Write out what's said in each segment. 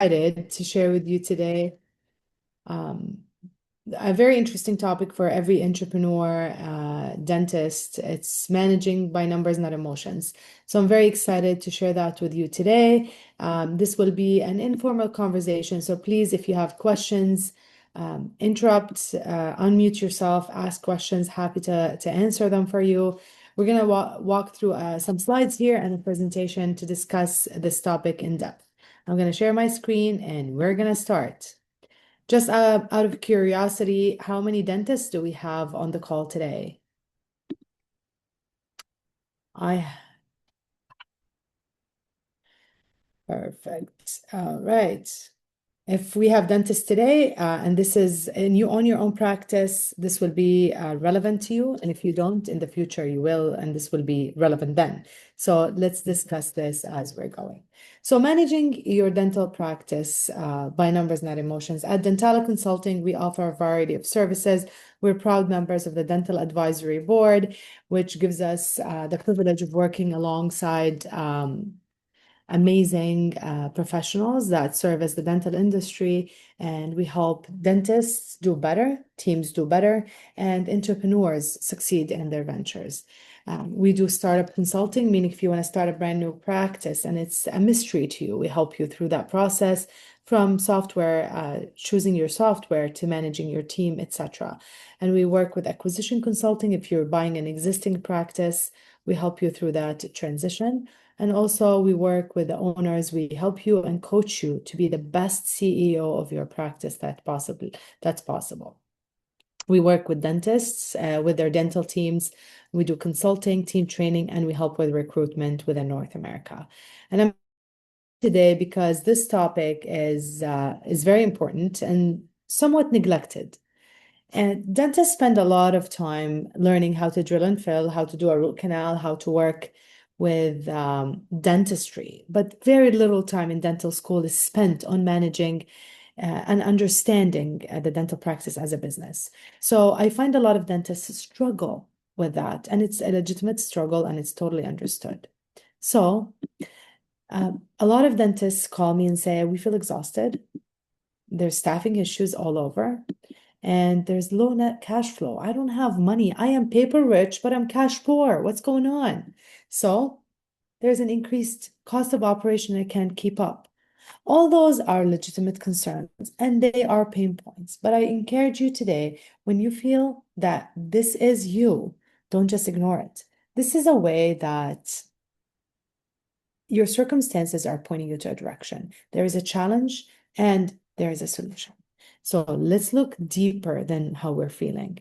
Excited to share with you today um, a very interesting topic for every entrepreneur, dentist. It's managing by numbers, not emotions. So I'm very excited to share that with you today. This will be an informal conversation. So please, if you have questions, interrupt, unmute yourself, ask questions. Happy to answer them for you. We're going to walk through some slides here and a presentation to discuss this topic in depth. I'm going to share my screen and we're going to start. Just out of curiosity, how many dentists do we have on the call today? I Perfect. All right. If we have dentists today, and this is, and you own your own practice, this will be relevant to you. And if you don't, in the future, you will, and this will be relevant then. So let's discuss this as we're going. So managing your dental practice by numbers, not emotions. At Dentala Consulting, we offer a variety of services. We're proud members of the Dental Advisory Board, which gives us the privilege of working alongside amazing professionals that serve as the dental industry, and we help dentists do better, teams do better, and entrepreneurs succeed in their ventures. We do startup consulting, meaning if you want to start a brand new practice and it's a mystery to you, we help you through that process from software, choosing your software to managing your team, etc. And we work with acquisition consulting. If you're buying an existing practice, we help you through that transition. And also, we work with the owners. We help you and coach you to be the best CEO of your practice that's possible. We work with dentists, with their dental teams. We do consulting, team training, and we help with recruitment within North America. And I'm today because this topic is very important and somewhat neglected. And dentists spend a lot of time learning how to drill and fill, how to do a root canal, how to work with dentistry, but very little time in dental school is spent on managing and understanding the dental practice as a business. So I find a lot of dentists struggle with that, and it's a legitimate struggle and it's totally understood. So a lot of dentists call me and say, we feel exhausted. There's staffing issues all over and there's low net cash flow. I don't have money. I am paper rich, but I'm cash poor. What's going on? So there's an increased cost of operation. I can't keep up. All those are legitimate concerns and they are pain points. But I encourage you today, when you feel that this is you, don't just ignore it. This is a way that your circumstances are pointing you to a direction. There is a challenge and there is a solution. So let's look deeper than how we're feeling.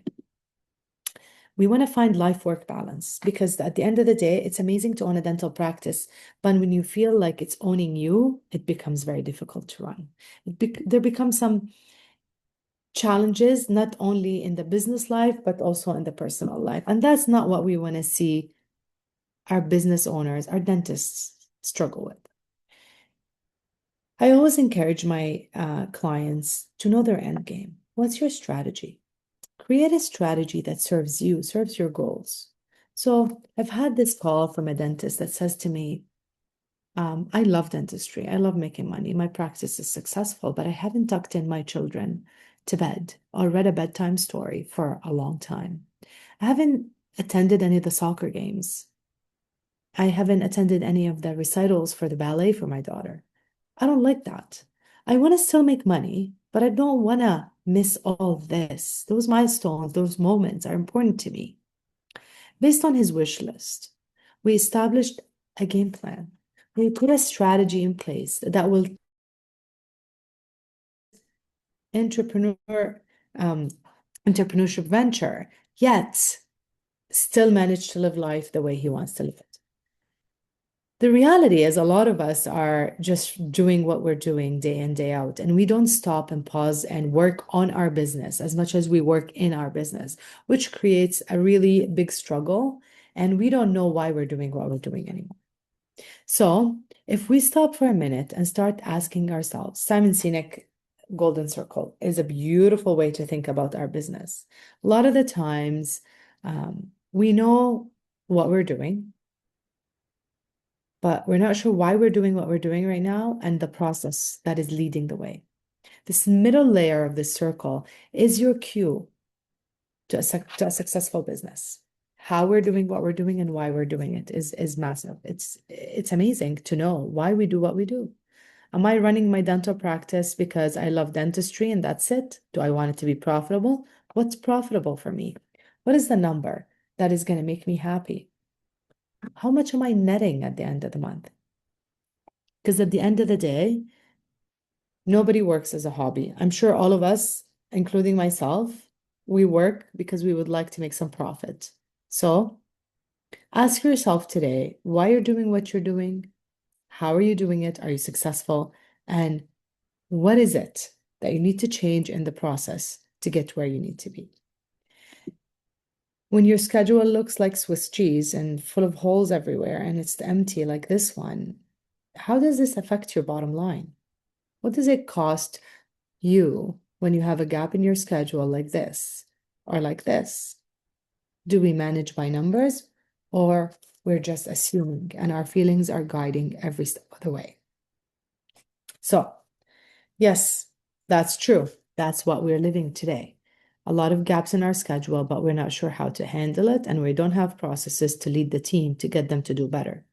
We want to find life-work balance because at the end of the day, it's amazing to own a dental practice, but when you feel like it's owning you, it becomes very difficult to run. There become some challenges, not only in the business life, but also in the personal life. And that's not what we want to see our business owners, our dentists struggle with. I always encourage my clients to know their end game. What's your strategy? Create a strategy that serves you, serves your goals. So I've had this call from a dentist that says to me, I love dentistry. I love making money. My practice is successful, but I haven't tucked in my children to bed or read a bedtime story for a long time. I haven't attended any of the soccer games. I haven't attended any of the recitals for the ballet for my daughter. I don't like that. I want to still make money, but I don't want to miss all of this. Those milestones, those moments are important to me. Based on his wish list, we established a game plan. We put a strategy in place that will entrepreneur um, entrepreneurship venture, yet still manage to live life the way he wants to live it. The reality is, a lot of us are just doing what we're doing day in, day out, and we don't stop and pause and work on our business as much as we work in our business, which creates a really big struggle. And we don't know why we're doing what we're doing anymore. So, if we stop for a minute and start asking ourselves, Simon Sinek Golden Circle is a beautiful way to think about our business. A lot of the times, we know what we're doing, but we're not sure why we're doing what we're doing right now and the process that is leading the way. This middle layer of the circle is your cue to a successful business. How we're doing what we're doing and why we're doing it is massive. It's amazing to know why we do what we do. Am I running my dental practice because I love dentistry and that's it? Do I want it to be profitable? What's profitable for me? What is the number that is going to make me happy? How much am I netting at the end of the month? Because at the end of the day, nobody works as a hobby. I'm sure all of us, including myself, we work because we would like to make some profit. So ask yourself today why you're doing what you're doing. How are you doing it? Are you successful? And what is it that you need to change in the process to get where you need to be? When your schedule looks like Swiss cheese and full of holes everywhere and it's empty like this one, how does this affect your bottom line? What does it cost you when you have a gap in your schedule like this or like this? Do we manage by numbers or we're just assuming and our feelings are guiding every step of the way? So, yes, that's true. That's what we're living today. A lot of gaps in our schedule, but we're not sure how to handle it, and we don't have processes to lead the team to get them to do better.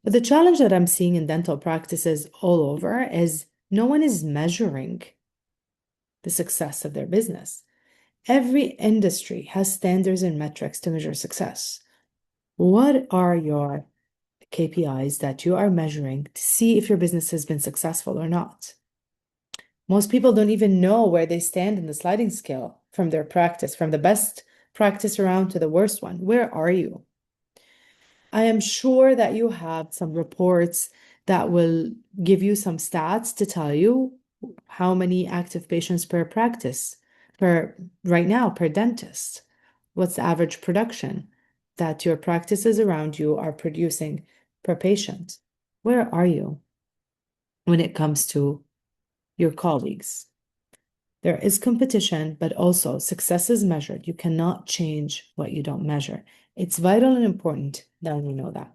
But the challenge that I'm seeing in dental practices all over is no one is measuring the success of their business. Every industry has standards and metrics to measure success. What are your KPIs that you are measuring to see if your business has been successful or not? Most people don't even know where they stand in the sliding scale from their practice, from the best practice around to the worst one. Where are you? I am sure that you have some reports that will give you some stats to tell you how many active patients per practice, right now, per dentist. What's the average production that your practices around you are producing per patient? Where are you when it comes to your colleagues? There is competition, but also success is measured. You cannot change what you don't measure. It's vital and important that we know that.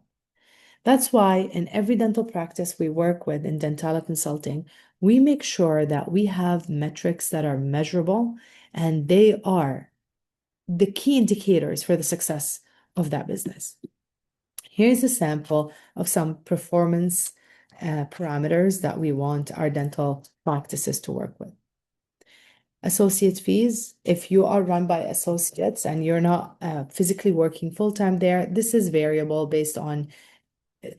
That's why in every dental practice we work with in Dentala Consulting, we make sure that we have metrics that are measurable and they are the key indicators for the success of that business. Here's a sample of some performance parameters that we want our dental practices to work with. Associate fees, if you are run by associates and you're not physically working full-time there, this is variable based on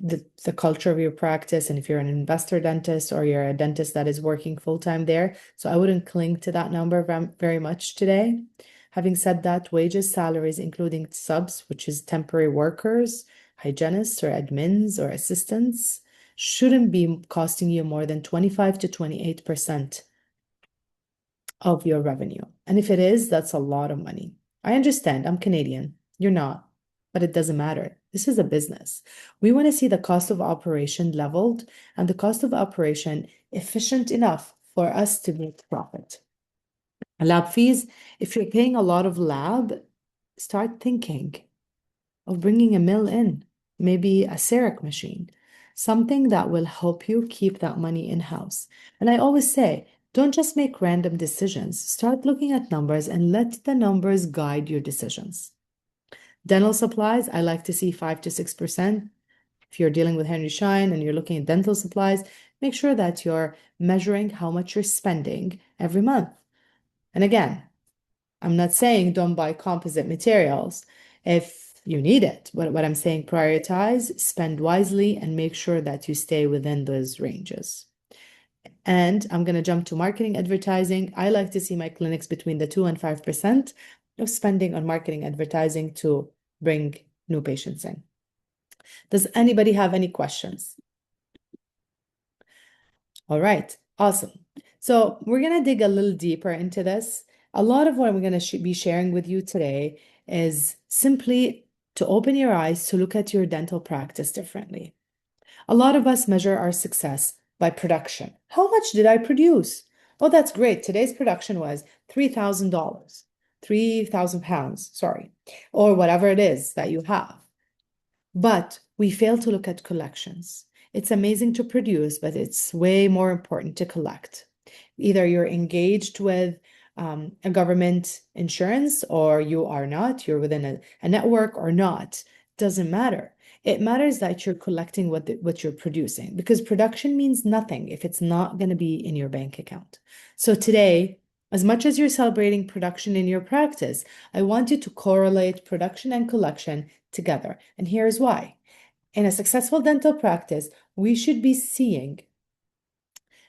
the culture of your practice and if you're an investor dentist or you're a dentist that is working full-time there. So I wouldn't cling to that number very much today. Having said that, wages, salaries, including subs, which is temporary workers, hygienists or admins or assistants, shouldn't be costing you more than 25 to 28% of your revenue. And if it is, that's a lot of money. I understand, I'm Canadian. You're not, but it doesn't matter. This is a business. We want to see the cost of operation leveled and the cost of operation efficient enough for us to make profit. Lab fees, if you're paying a lot of lab, start thinking of bringing a mill in, maybe a CEREC machine, something that will help you keep that money in-house. And I always say, don't just make random decisions. Start looking at numbers and let the numbers guide your decisions. Dental supplies, I like to see 5 to 6%. If you're dealing with Henry Schein and you're looking at dental supplies, make sure that you're measuring how much you're spending every month. And again, I'm not saying don't buy composite materials if you need it. What I'm saying, prioritize, spend wisely, and make sure that you stay within those ranges. And I'm going to jump to marketing advertising. I like to see my clinics between the 2 and 5% of spending on marketing advertising to bring new patients in. Does anybody have any questions? All right, awesome. So we're going to dig a little deeper into this. A lot of what I'm going to be sharing with you today is simply to open your eyes to look at your dental practice differently. A lot of us measure our success by production. How much did I produce? Oh, that's great. Today's production was $3,000, 3,000 pounds, sorry, or whatever it is that you have. But we fail to look at collections. It's amazing to produce, but it's way more important to collect. Either you're engaged with a government insurance or you are not, you're within a network or not, doesn't matter. It matters that you're collecting what you're producing, because production means nothing if it's not going to be in your bank account. So today, as much as you're celebrating production in your practice, I want you to correlate production and collection together. And here's why. In a successful dental practice, we should be seeing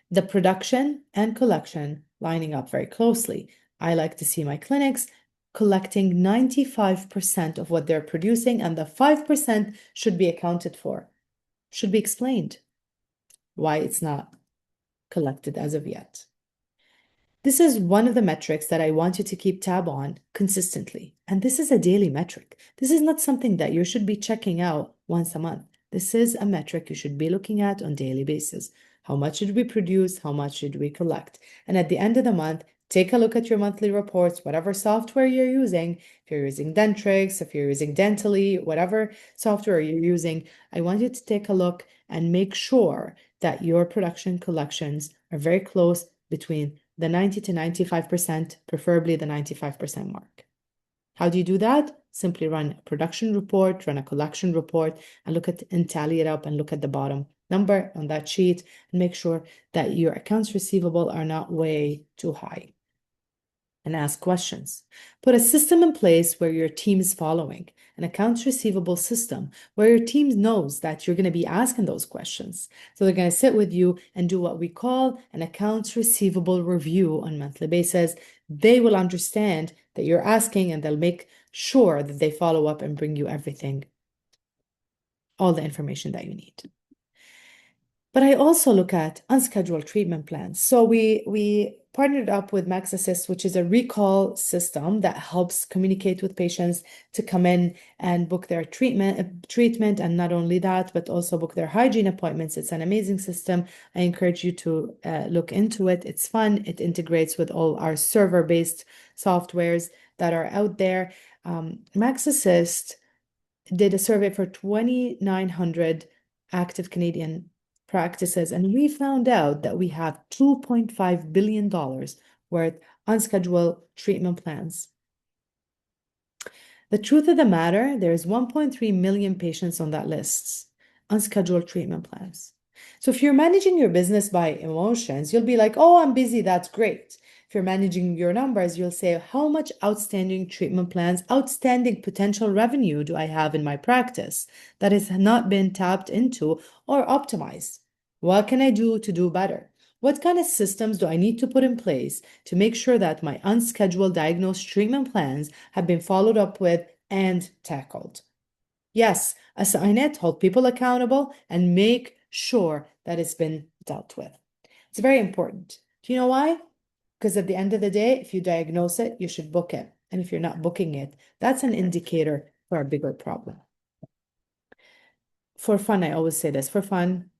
the production and collection lining up very closely. I like to see my clinics collecting 95% of what they're producing, and the 5% should be accounted for, should be explained why it's not collected as of yet. This is one of the metrics that I want you to keep tab on consistently. And this is a daily metric. This is not something that you should be checking out once a month. This is a metric you should be looking at on a daily basis. How much should we produce? How much should we collect? And at the end of the month, take a look at your monthly reports, whatever software you're using. If you're using Dentrix, if you're using Dentally, whatever software you're using, I want you to take a look and make sure that your production collections are very close between the 90 to 95%, preferably the 95% mark. How do you do that? Simply run a production report, run a collection report, and look at and tally it up and look at the bottom number on that sheet and make sure that your accounts receivable are not way too high. And ask questions. Put a system in place where your team is following, an accounts receivable system where your team knows that you're going to be asking those questions. So they're going to sit with you and do what we call an accounts receivable review on a monthly basis. They will understand that you're asking, and they'll make sure that they follow up and bring you everything, all the information that you need. But I also look at unscheduled treatment plans. So we partnered up with MaxAssist, which is a recall system that helps communicate with patients to come in and book their treatment, and not only that, but also book their hygiene appointments. It's an amazing system. I encourage you to look into it. It's fun. It integrates with all our server-based softwares that are out there. MaxAssist did a survey for 2,900 active Canadian practices, and we found out that we have $2.5 billion worth unscheduled treatment plans. The truth of the matter, there's 1.3 million patients on that list, unscheduled treatment plans. So if you're managing your business by emotions, you'll be like, oh, I'm busy, that's great. If you're managing your numbers, you'll say, how much outstanding treatment plans, outstanding potential revenue do I have in my practice that has not been tapped into or optimized? What can I do to do better? What kind of systems do I need to put in place to make sure that my unscheduled diagnosed treatment plans have been followed up with and tackled? Yes, assign it, hold people accountable, and make sure that it's been dealt with. It's very important. Do you know why? Because at the end of the day, if you diagnose it, you should book it. And if you're not booking it, that's an indicator for a bigger problem. For fun, I always say this, for fun,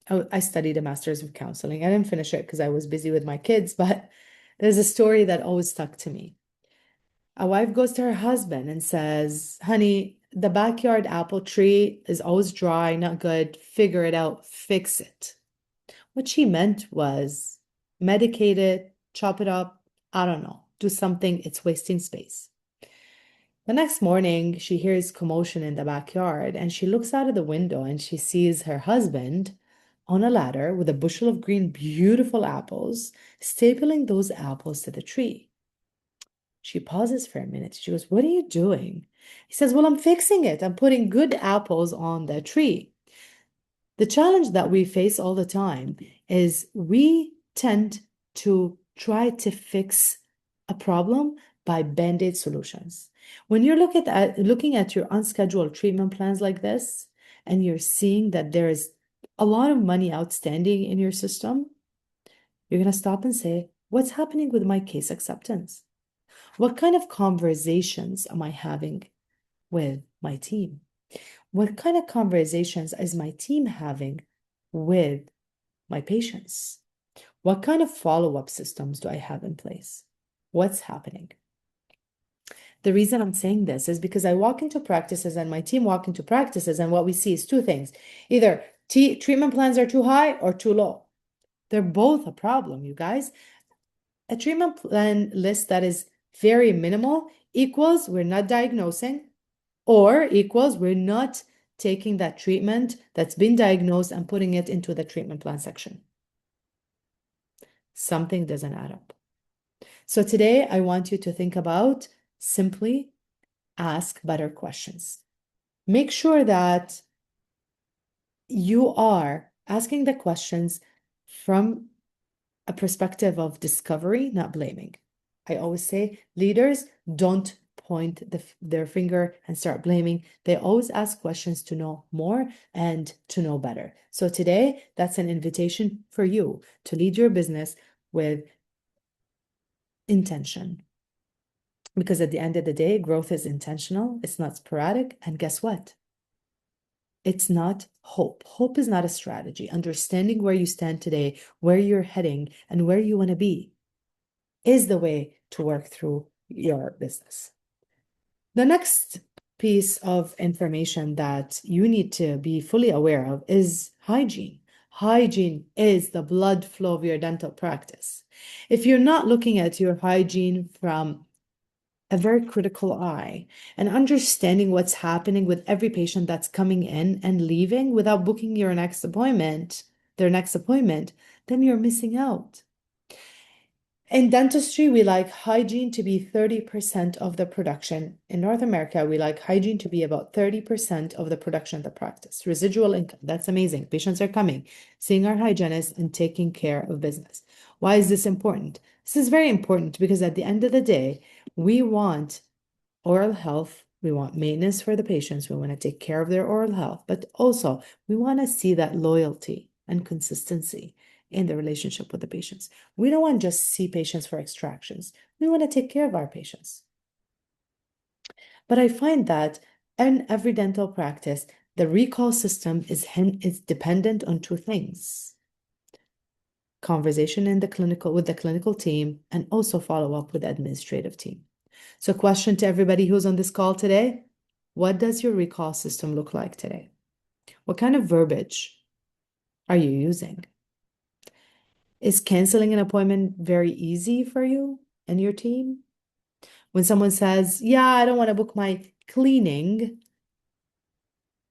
I studied a master's of counseling. I didn't finish it because I was busy with my kids, but there's a story that always stuck to me. A wife goes to her husband and says, honey, the backyard apple tree is always dry, not good. Figure it out, fix it. What she meant was medicate it, chop it up, I don't know, do something, it's wasting space. The next morning, she hears commotion in the backyard and she looks out of the window and she sees her husband on a ladder with a bushel of green, beautiful apples, stapling those apples to the tree. She pauses for a minute. She goes, what are you doing? He says, well, I'm fixing it. I'm putting good apples on the tree. The challenge that we face all the time is we tend to try to fix a problem by band-aid solutions. When you're looking at your unscheduled treatment plans like this, and you're seeing that there is a lot of money outstanding in your system, you're going to stop and say, what's happening with my case acceptance? What kind of conversations am I having with my team? What kind of conversations is my team having with my patients? What kind of follow-up systems do I have in place? What's happening? The reason I'm saying this is because I walk into practices and my team walk into practices, and what we see is two things. Either treatment plans are too high or too low. They're both a problem, you guys. A treatment plan list that is very minimal equals we're not diagnosing, or equals we're not taking that treatment that's been diagnosed and putting it into the treatment plan section. Something doesn't add up. So today I want you to think about simply ask better questions. Make sure that you are asking the questions from a perspective of discovery, not blaming. I always say leaders don't point their finger and start blaming. They always ask questions to know more and to know better. So today, that's an invitation for you to lead your business with intention. Because at the end of the day, growth is intentional, it's not sporadic. And guess what? It's not hope. Hope is not a strategy. Understanding where you stand today, where you're heading, and where you want to be is the way to work through your business. The next piece of information that you need to be fully aware of is hygiene. Hygiene is the blood flow of your dental practice. If you're not looking at your hygiene from a very critical eye and understanding what's happening with every patient that's coming in and leaving without booking their next appointment, then you're missing out. In dentistry, we like hygiene to be 30% of the production. In North America, we like hygiene to be about 30% of the production of the practice. Residual income, that's amazing. Patients are coming, seeing our hygienist, and taking care of business. Why is this important? This is very important because at the end of the day, we want oral health. We want maintenance for the patients. We want to take care of their oral health, but also we want to see that loyalty and consistency in the relationship with the patients. We don't want to just see patients for extractions. We want to take care of our patients. But I find that in every dental practice, the recall system is dependent on two things: conversation with the clinical team, and also follow up with the administrative team. So question to everybody who's on this call today: what does your recall system look like today? What kind of verbiage are you using? Is canceling an appointment very easy for you and your team? When someone says, yeah, I don't want to book my cleaning,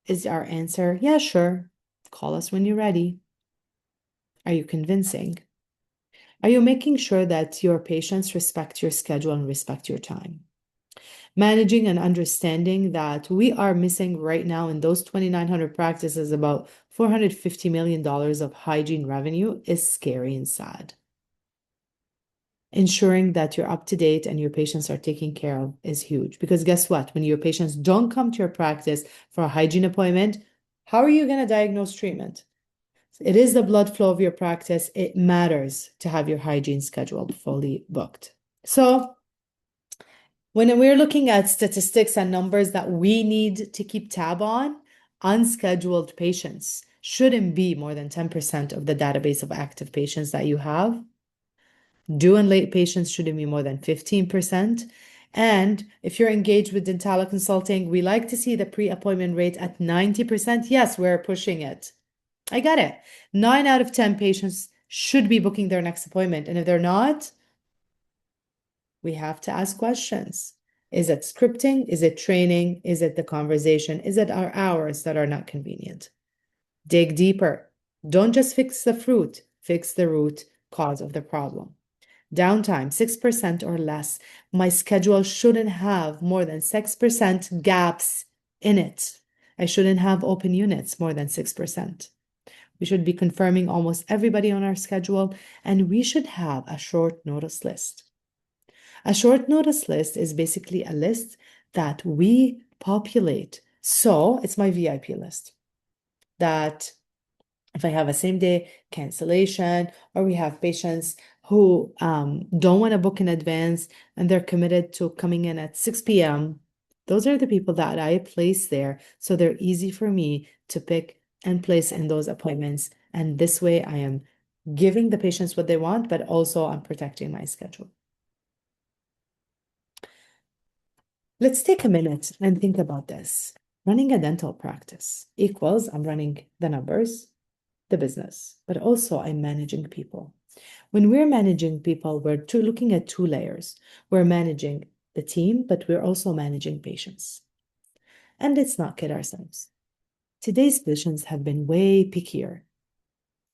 is our answer, yeah, sure, call us when you're ready? Are you convincing? Are you making sure that your patients respect your schedule and respect your time? Managing and understanding that we are missing right now in those 2,900 practices about $450 million of hygiene revenue is scary and sad. Ensuring that you're up to date and your patients are taken care of is huge. Because guess what? When your patients don't come to your practice for a hygiene appointment, how are you going to diagnose treatment? It is the blood flow of your practice. It matters to have your hygiene scheduled fully booked. So when we're looking at statistics and numbers that we need to keep tab on, unscheduled patients shouldn't be more than 10% of the database of active patients that you have. Due and late patients shouldn't be more than 15%. And if you're engaged with Dentala Consulting, we like to see the pre-appointment rate at 90%. Yes, we're pushing it. I get it. 9 out of 10 patients should be booking their next appointment. And if they're not, we have to ask questions. Is it scripting? Is it training? Is it the conversation? Is it our hours that are not convenient? Dig deeper. Don't just fix the fruit, fix the root cause of the problem. Downtime, 6% or less. My schedule shouldn't have more than 6% gaps in it. I shouldn't have open units more than 6%. We should be confirming almost everybody on our schedule, and we should have a short notice list. A short notice list is basically a list that we populate. So it's my VIP list that if I have a same day cancellation, or we have patients who don't want to book in advance and they're committed to coming in at 6 p.m., those are the people that I place there. So they're easy for me to pick and place in those appointments. And this way I am giving the patients what they want, but also I'm protecting my schedule. Let's take a minute and think about this. Running a dental practice equals I'm running the numbers, the business, but also I'm managing people. When we're managing people, we're looking at two layers. We're managing the team, but we're also managing patients. And let's not kid ourselves. Today's patients have been way pickier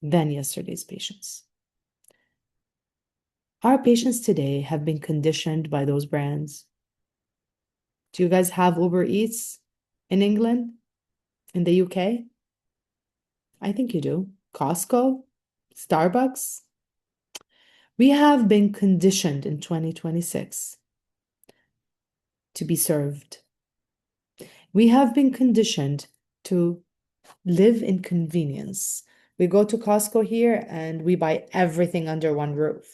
than yesterday's patients. Our patients today have been conditioned by those brands. Do you guys have Uber Eats in England, in the UK? I think you do. Costco, Starbucks. We have been conditioned in 2026 to be served. We have been conditioned to live in convenience. We go to Costco here and we buy everything under one roof.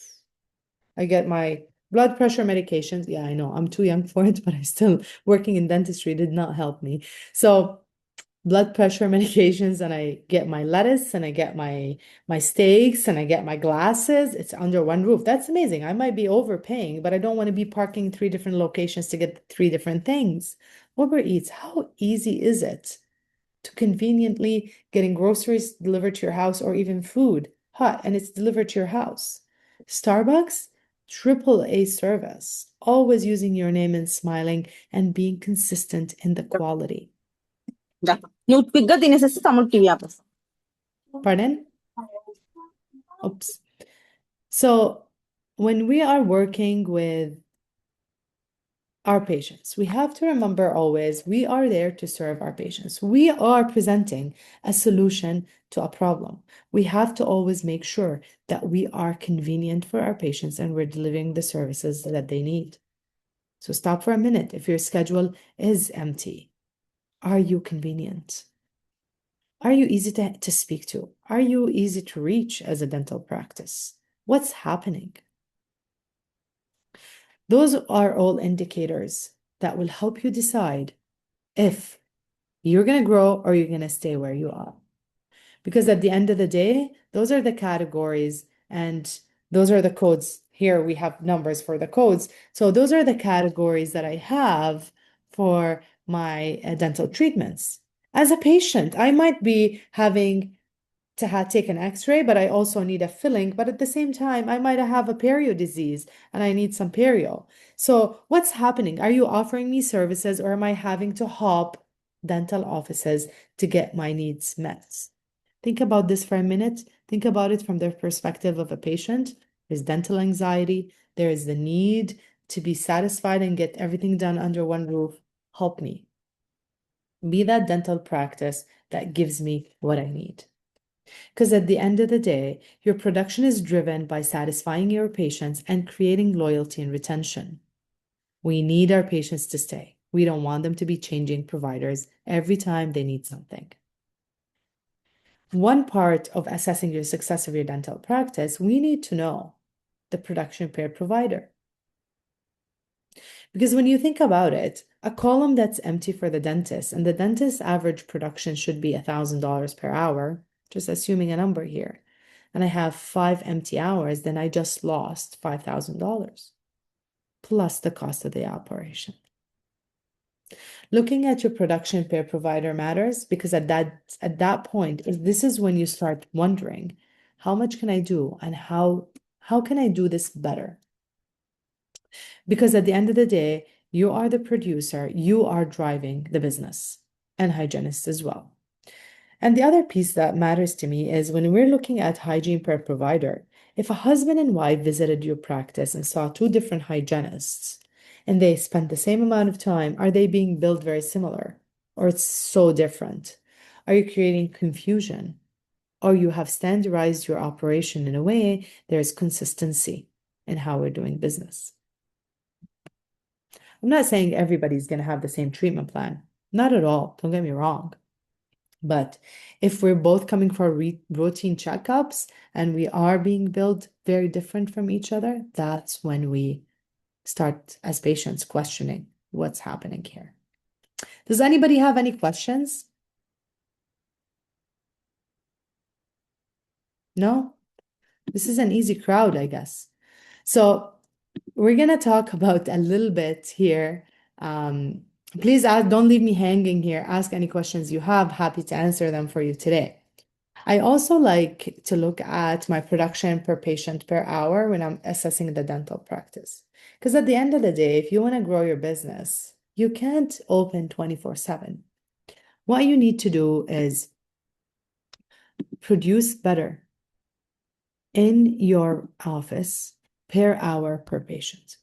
I get my blood pressure medications. Yeah, I know I'm too young for it, but I still working in dentistry did not help me. So blood pressure medications, and I get my lettuce and I get my steaks and I get my glasses. It's under one roof. That's amazing. I might be overpaying, but I don't want to be parking 3 different locations to get 3 different things. Uber Eats, how easy is it to conveniently getting groceries delivered to your house or even food hot and it's delivered to your house? Starbucks, triple A service, always using your name and smiling and being consistent in the quality. Newspeak తినేసేసి తమ్ముడు TV ఆపేస్తాం. Pardon? Oops. So when we are working with our patients, we have to remember always we are there to serve our patients. We are presenting a solution to a problem. We have to always make sure that we are convenient for our patients and we're delivering the services that they need. So stop for a minute. If your schedule is empty, are you convenient? Are you easy to speak to? Are you easy to reach as a dental practice? What's happening? Those are all indicators that will help you decide if you're going to grow or you're going to stay where you are. Because at the end of the day, those are the categories and those are the codes. Here we have numbers for the codes. So those are the categories that I have for my dental treatments. As a patient, I might be having to take an x-ray, but I also need a filling. But at the same time, I might have a perio disease and I need some perio. So what's happening? Are you offering me services or am I having to hop dental offices to get my needs met? Think about this for a minute. Think about it from the perspective of a patient. There's dental anxiety. There is the need to be satisfied and get everything done under one roof. Help me. Be that dental practice that gives me what I need. Because at the end of the day, your production is driven by satisfying your patients and creating loyalty and retention. We need our patients to stay. We don't want them to be changing providers every time they need something. One part of assessing your success of your dental practice, we need to know the production per provider. Because when you think about it, a column that's empty for the dentist, and the dentist's average production should be $1,000 per hour, just assuming a number here, and I have 5 empty hours, then I just lost $5,000 plus the cost of the operation. Looking at your production per provider matters because at that point, this is when you start wondering, how much can I do and how can I do this better? Because at the end of the day, you are the producer, you are driving the business, and hygienists as well. And the other piece that matters to me is when we're looking at hygiene per provider, if a husband and wife visited your practice and saw 2 different hygienists and they spent the same amount of time, are they being billed very similar or it's so different? Are you creating confusion? Or you have standardized your operation in a way there's consistency in how we're doing business? I'm not saying everybody's going to have the same treatment plan. Not at all. Don't get me wrong. But if we're both coming for routine checkups and we are being billed very different from each other, that's when we start as patients questioning what's happening here. Does anybody have any questions? No? This is an easy crowd, I guess. So we're going to talk about a little bit here Please don't leave me hanging here. Ask any questions you have. Happy to answer them for you today. I also like to look at my production per patient per hour when I'm assessing the dental practice. Because at the end of the day, if you want to grow your business, you can't open 24/7. What you need to do is produce better in your office per hour per patient.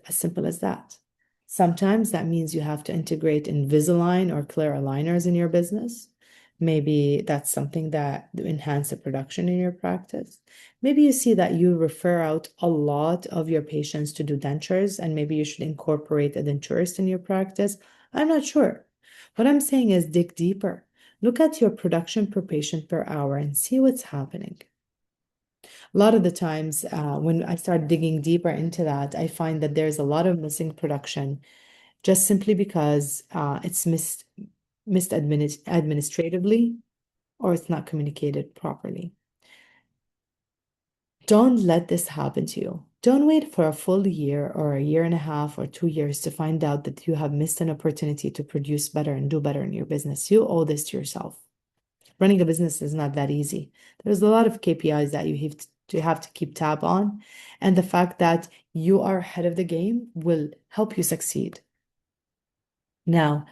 As simple as that. Sometimes that means you have to integrate Invisalign or clear aligners in your business. Maybe that's something that enhance the production in your practice. Maybe you see that you refer out a lot of your patients to do dentures, and maybe you should incorporate a denturist in your practice. I'm not sure. What I'm saying is dig deeper. Look at your production per patient per hour and see what's happening. A lot of the times, when I start digging deeper into that, I find that there's a lot of missing production just simply because it's missed administratively or it's not communicated properly. Don't let this happen to you. Don't wait for a full year or a year and a half or 2 years to find out that you have missed an opportunity to produce better and do better in your business. You owe this to yourself. Running a business is not that easy. There's a lot of KPIs that you have to keep tab on, and the fact that you are ahead of the game will help you succeed. Now,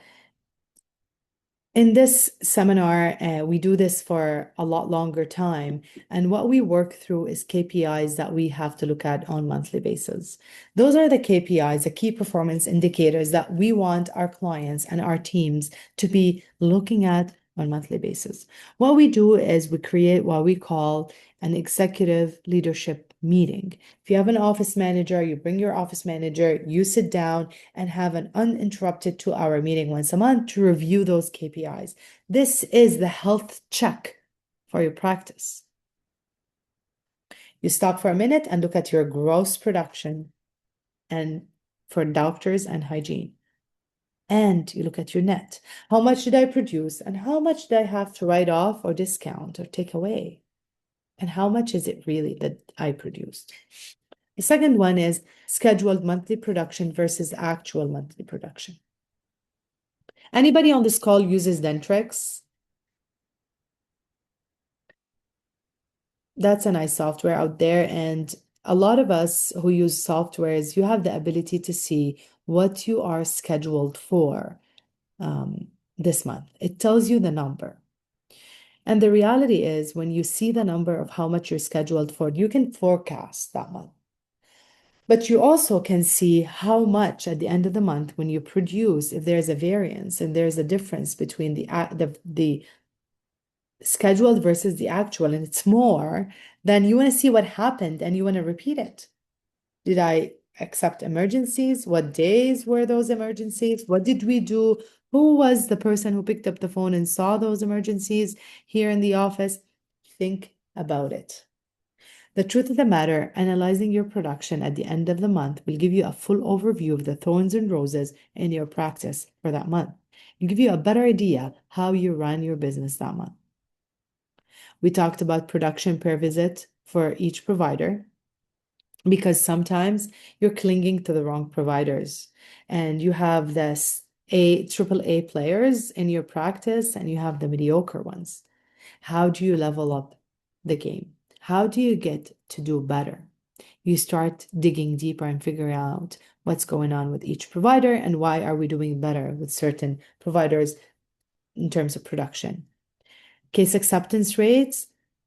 in this seminar, we do this for a lot longer time, and what we work through is KPIs that we have to look at on monthly basis. Those are the KPIs, the key performance indicators that we want our clients and our teams to be looking at on monthly basis. What we do is we create what we call an executive leadership meeting. If you have an office manager, you bring your office manager, you sit down and have an uninterrupted 2-hour meeting once a month to review those KPIs. This is the health check for your practice. You stop for a minute and look at your gross production and for doctors and hygiene. And you look at your net. How much did I produce and how much did I have to write off or discount or take away? And how much is it really that I produced? The second one is scheduled monthly production versus actual monthly production. Anybody on this call uses Dentrix? That's a nice software out there. And a lot of us who use softwares, you have the ability to see what you are scheduled for this month. It tells you the number. And the reality is, when you see the number of how much you're scheduled for, you can forecast that month. But you also can see how much at the end of the month, when you produce, if there's a variance and there's a difference between the scheduled versus the actual, and it's more, then you want to see what happened and you want to repeat it. Did I accept emergencies? What days were those emergencies? What did we do? Who was the person who picked up the phone and saw those emergencies here in the office? Think about it. The truth of the matter, analyzing your production at the end of the month will give you a full overview of the thorns and roses in your practice for that month. It'll give you a better idea how you run your business that month. We talked about production per visit for each provider, because sometimes you're clinging to the wrong providers and you have this AAA players in your practice and you have the mediocre ones. How do you level up the game? How do you get to do better? You start digging deeper and figuring out what's going on with each provider and why are we doing better with certain providers in terms of production. Case acceptance rates,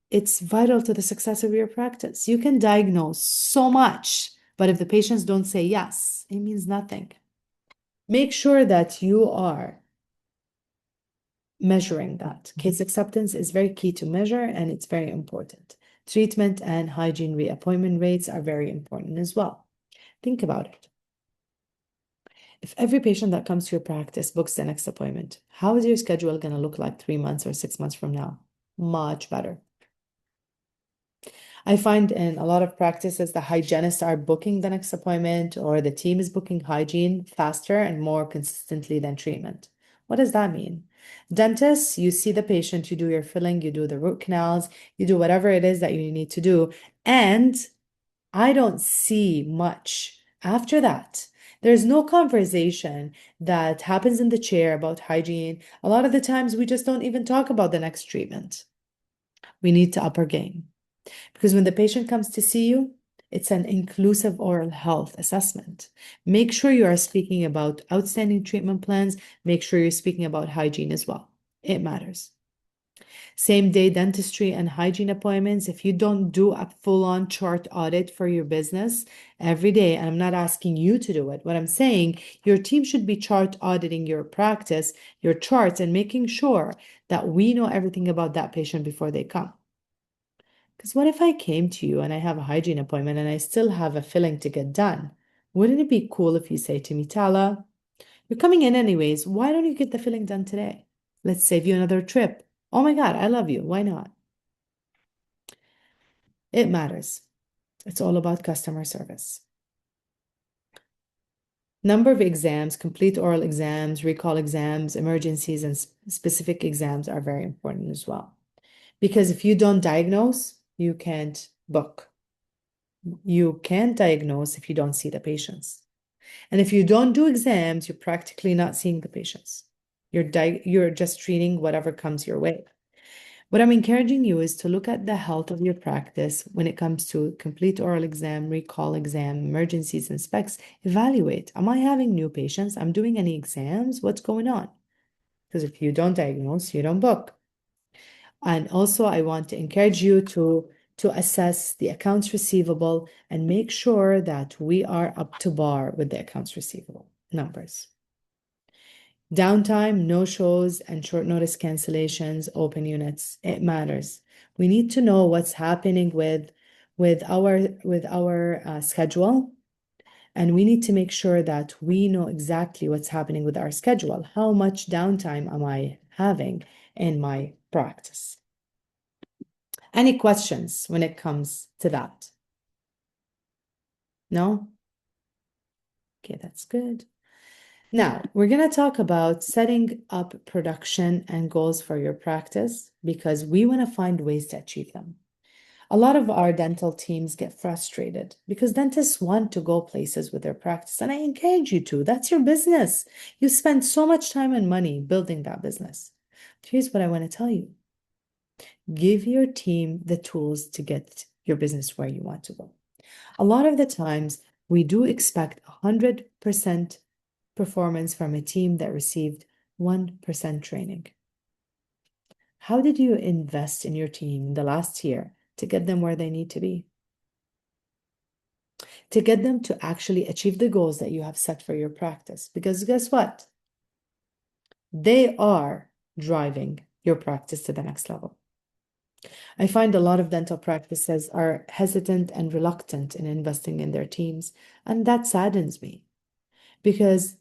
it's vital to the success of your practice. You can diagnose so much, but if the patients don't say yes, it means nothing. Make sure that you are measuring that. Case acceptance is very key to measure, and it's very important. Treatment and hygiene reappointment rates are very important as well. Think about it. If every patient that comes to your practice books the next appointment, how is your schedule going to look like 3 months or 6 months from now? Much better. I find in a lot of practices, the hygienists are booking the next appointment or the team is booking hygiene faster and more consistently than treatment. What does that mean? Dentists, you see the patient, you do your filling, you do the root canals, you do whatever it is that you need to do. And I don't see much after that. There's no conversation that happens in the chair about hygiene. A lot of the times we just don't even talk about the next treatment. We need to up our game because when the patient comes to see you, it's an inclusive oral health assessment. Make sure you are speaking about outstanding treatment plans. Make sure you're speaking about hygiene as well. It matters. Same day dentistry and hygiene appointments. If you don't do a full-on chart audit for your business every day, and I'm not asking you to do it, what I'm saying, your team should be chart auditing your practice, your charts, and making sure that we know everything about that patient before they come. Because what if I came to you and I have a hygiene appointment and I still have a filling to get done? Wouldn't it be cool if you say to me, Tala, you're coming in anyways, why don't you get the filling done today? Let's save you another trip. Oh my God, I love you. Why not? It matters. It's all about customer service. Number of exams, complete oral exams, recall exams, emergencies, and specific exams are very important as well. Because if you don't diagnose, you can't book. You can't diagnose if you don't see the patients. And if you don't do exams, you're practically not seeing the patients. You're just treating whatever comes your way. What I'm encouraging you is to look at the health of your practice when it comes to complete oral exam, recall exam, emergencies, and specs. Evaluate. Am I having new patients? I'm doing any exams? What's going on? Because if you don't diagnose, you don't book. And also, I want to encourage you to assess the accounts receivable and make sure that we are up to bar with the accounts receivable numbers. Downtime, no-shows, and short notice cancellations, open units, it matters. We need to know what's happening with our schedule, and we need to make sure that we know exactly what's happening with our schedule. How much downtime am I having in my practice? Any questions when it comes to that? No? Okay, that's good. Now, we're going to talk about setting up production and goals for your practice because we want to find ways to achieve them. A lot of our dental teams get frustrated because dentists want to go places with their practice, and I encourage you to. That's your business. You spend so much time and money building that business. Here's what I want to tell you. Give your team the tools to get your business where you want to go. A lot of the times, we do expect 100% performance from a team that received 1% training. How did you invest in your team in the last year to get them where they need to be? To get them to actually achieve the goals that you have set for your practice. Because guess what? They are driving your practice to the next level. I find a lot of dental practices are hesitant and reluctant in investing in their teams, and that saddens me because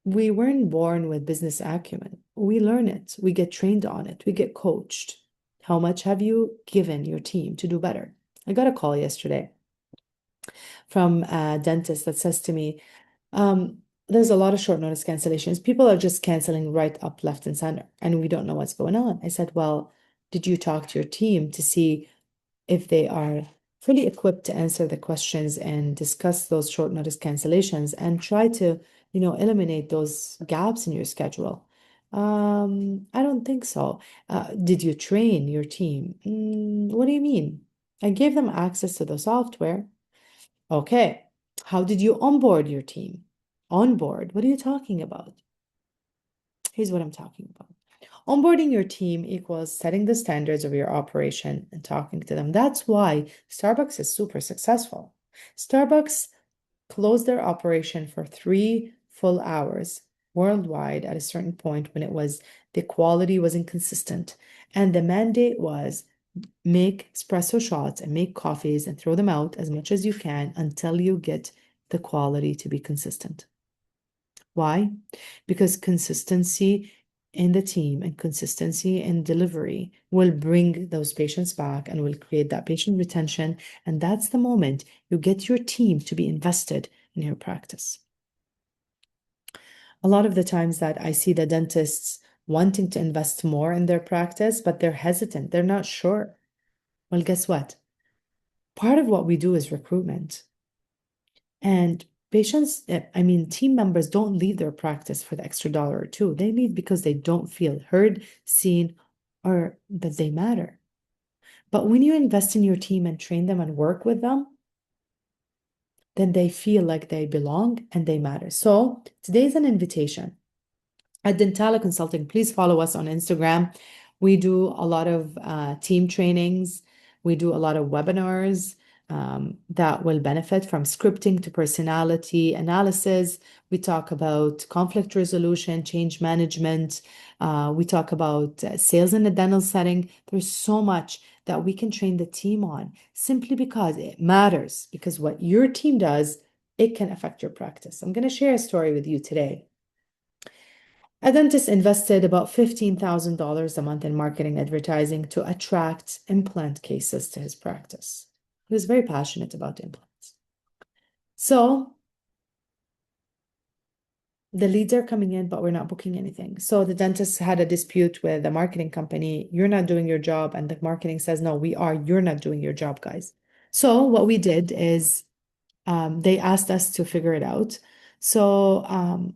we weren't born with business acumen. We learn it, we get trained on it, we get coached. How much have you given your team to do better? I got a call yesterday from a dentist that says to me, there's a lot of short notice cancellations. People are just canceling right up, left, and center, and we don't know what's going on. I said, well, did you talk to your team to see if they are fully equipped to answer the questions and discuss those short notice cancellations and try to, eliminate those gaps in your schedule? I don't think so. Did you train your team? What do you mean? I gave them access to the software. Okay. How did you onboard your team? Onboard? What are you talking about? Here's what I'm talking about. Onboarding your team equals setting the standards of your operation and talking to them. That's why Starbucks is super successful. Starbucks closed their operation for 3 full hours worldwide at a certain point when the quality was inconsistent. And the mandate was make espresso shots and make coffees and throw them out as much as you can until you get the quality to be consistent. Why? Because consistency in the team and consistency in delivery will bring those patients back and will create that patient retention. And that's the moment you get your team to be invested in your practice. A lot of the times that I see the dentists wanting to invest more in their practice, but they're hesitant, they're not sure. Well, guess what? Part of what we do is recruitment. And team members don't leave their practice for the extra dollar or two. They leave because they don't feel heard, seen, or that they matter. But when you invest in your team and train them and work with them, then they feel like they belong and they matter. So today's an invitation. At DENTALA Consulting, please follow us on Instagram. We do a lot of team trainings. We do a lot of webinars that will benefit from scripting to personality analysis. We talk about conflict resolution, change management. We talk about sales in a dental setting. There's so much that we can train the team on simply because it matters, because what your team does, it can affect your practice. I'm going to share a story with you today. A dentist invested about $15,000 a month in marketing advertising to attract implant cases to his practice. He was very passionate about implants. So the leads are coming in, but we're not booking anything. So the dentist had a dispute with the marketing company. You're not doing your job. And the marketing says, no, we are. You're not doing your job, guys. So what we did is they asked us to figure it out. So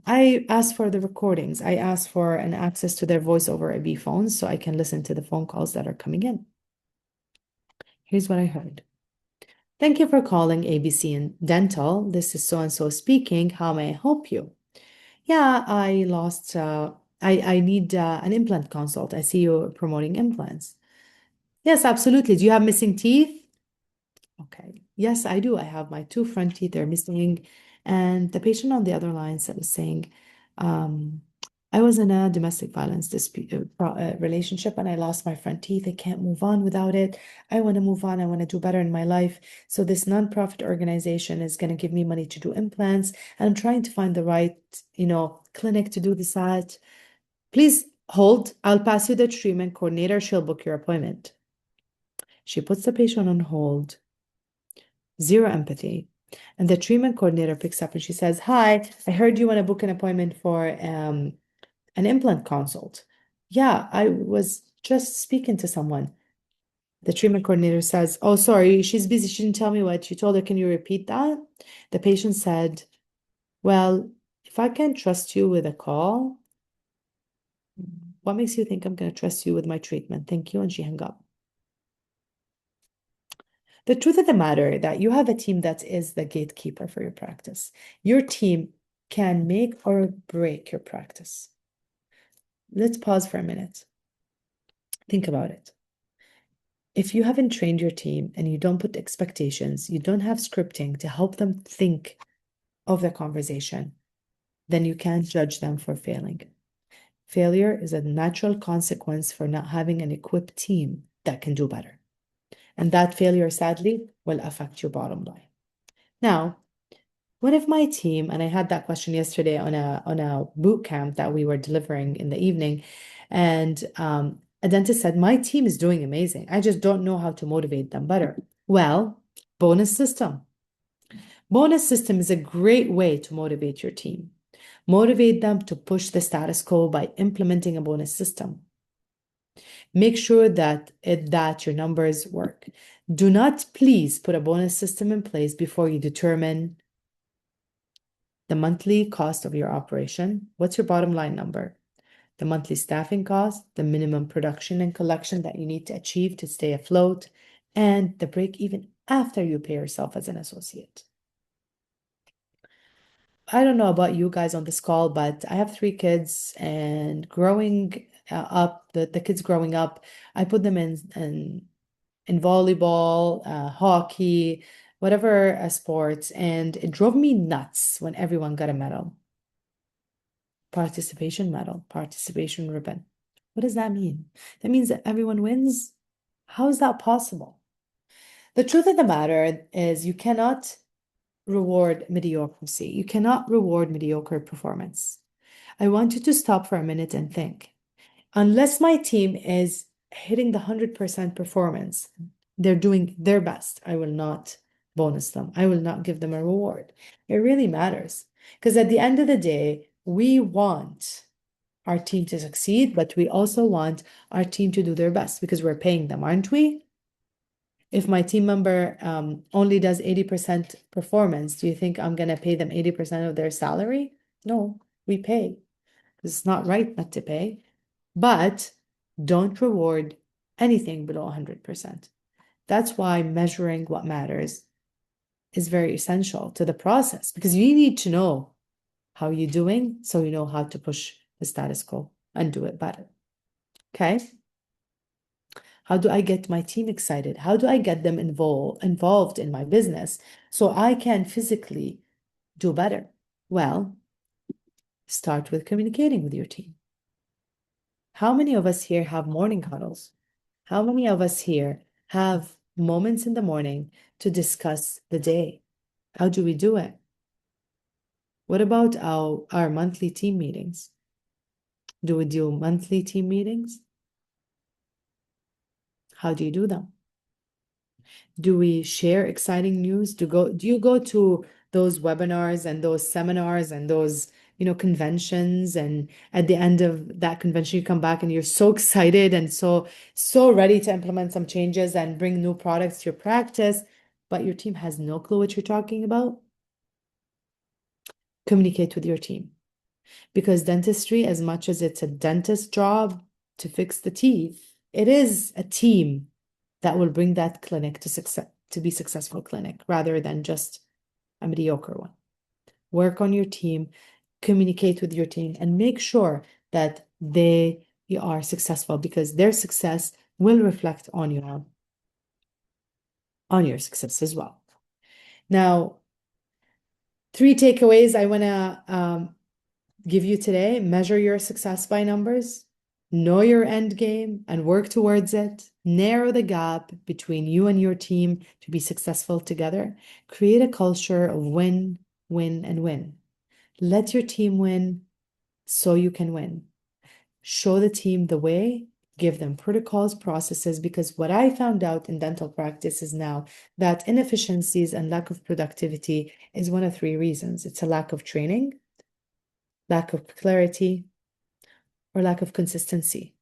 I asked for the recordings. I asked for an access to their voice over IP phones so I can listen to the phone calls that are coming in. Here's what I heard. Thank you for calling ABC in Dental. This is so-and-so speaking. How may I help you? Yeah, I need an implant consult. I see you promoting implants. Yes, absolutely. Do you have missing teeth? Okay. Yes, I do. I have my two front teeth are missing. And the patient on the other line was saying, I was in a domestic violence dispute relationship and I lost my front teeth. I can't move on without it. I want to move on. I want to do better in my life. So this nonprofit organization is going to give me money to do implants. And I'm trying to find the right, clinic to do this at. Please hold. I'll pass you the treatment coordinator. She'll book your appointment. She puts the patient on hold. Zero empathy. And the treatment coordinator picks up and she says, Hi, I heard you want to book an appointment for an implant consult. Yeah, I was just speaking to someone. The treatment coordinator says, Oh, sorry, she's busy. She didn't tell me what you told her. Can you repeat that? The patient said, Well, if I can't trust you with a call, what makes you think I'm going to trust you with my treatment? Thank you. And she hung up. The truth of the matter that you have a team that is the gatekeeper for your practice. Your team can make or break your practice. Let's pause for a minute. Think about it. If you haven't trained your team and you don't put expectations, you don't have scripting to help them think of the conversation, then you can't judge them for failing. Failure is a natural consequence for not having an equipped team that can do better. And that failure, sadly, will affect your bottom line. Now, one of my team, and I had that question yesterday on a boot camp that we were delivering in the evening, and a dentist said, my team is doing amazing. I just don't know how to motivate them better. Well, bonus system. Bonus system is a great way to motivate your team. Motivate them to push the status quo by implementing a bonus system. Make sure that your numbers work. Do not please put a bonus system in place before you determine the monthly cost of your operation. What's your bottom line number? The monthly staffing cost, the minimum production and collection that you need to achieve to stay afloat, and the break even after you pay yourself as an associate. I don't know about you guys on this call, but I have 3 kids, and growing up, the kids growing up, I put them in volleyball, hockey, whatever sports, and it drove me nuts when everyone got a medal. Participation medal, participation ribbon. What does that mean? That means that everyone wins? How is that possible? The truth of the matter is you cannot reward mediocrity. You cannot reward mediocre performance. I want you to stop for a minute and think. Unless my team is hitting the 100% performance, they're doing their best, I will not bonus them. I will not give them a reward. It really matters. Because at the end of the day, we want our team to succeed, but we also want our team to do their best because we're paying them, aren't we? If my team member only does 80% performance, do you think I'm going to pay them 80% of their salary? No, we pay. It's not right not to pay, but don't reward anything below 100%. That's why measuring what matters is very essential to the process, because you need to know how you're doing so you know how to push the status quo and do it better. Okay? How do I get my team excited? How do I get them involved in my business so I can physically do better? Well, start with communicating with your team. How many of us here have morning huddles? How many of us here have moments in the morning to discuss the day? How do we do it? What about our monthly team meetings? Do we do monthly team meetings? How do you do them? Do we share exciting news? Do you go to those webinars and those seminars and those, conventions, and at the end of that convention you come back and you're so excited and so ready to implement some changes and bring new products to your practice, but your team has no clue what you're talking about? Communicate with your team. Because dentistry, as much as it's a dentist job to fix the teeth, it is a team that will bring that clinic to success, to be successful clinic, rather than just a mediocre one. Work on your team, communicate with your team, and make sure that they are successful, because their success will reflect on your success as well. Now, 3 takeaways I want to give you today. Measure your success by numbers, know your end game and work towards it, narrow the gap between you and your team to be successful together, create a culture of win, win, and win. Let your team win so you can win. Show the team the way, give them protocols, processes, because what I found out in dental practice is now that inefficiencies and lack of productivity is one of 3 reasons. It's a lack of training, lack of clarity, or lack of consistency.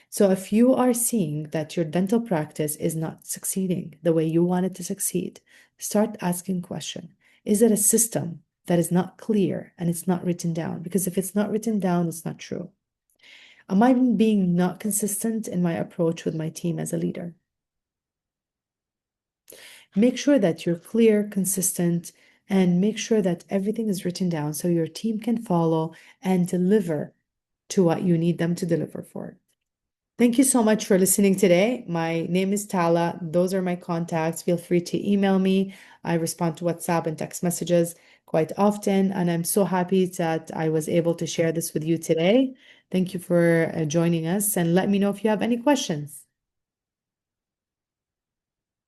So if you are seeing that your dental practice is not succeeding the way you want it to succeed, start asking questions. Is it a system that is not clear and it's not written down? Because if it's not written down, it's not true. Am I being not consistent in my approach with my team as a leader? Make sure that you're clear, consistent, and make sure that everything is written down so your team can follow and deliver to what you need them to deliver for. Thank you so much for listening today. My name is Tala. Those are my contacts. Feel free to email me. I respond to WhatsApp and text messages quite often, and I'm so happy that I was able to share this with you today. Thank you for joining us, and let me know if you have any questions.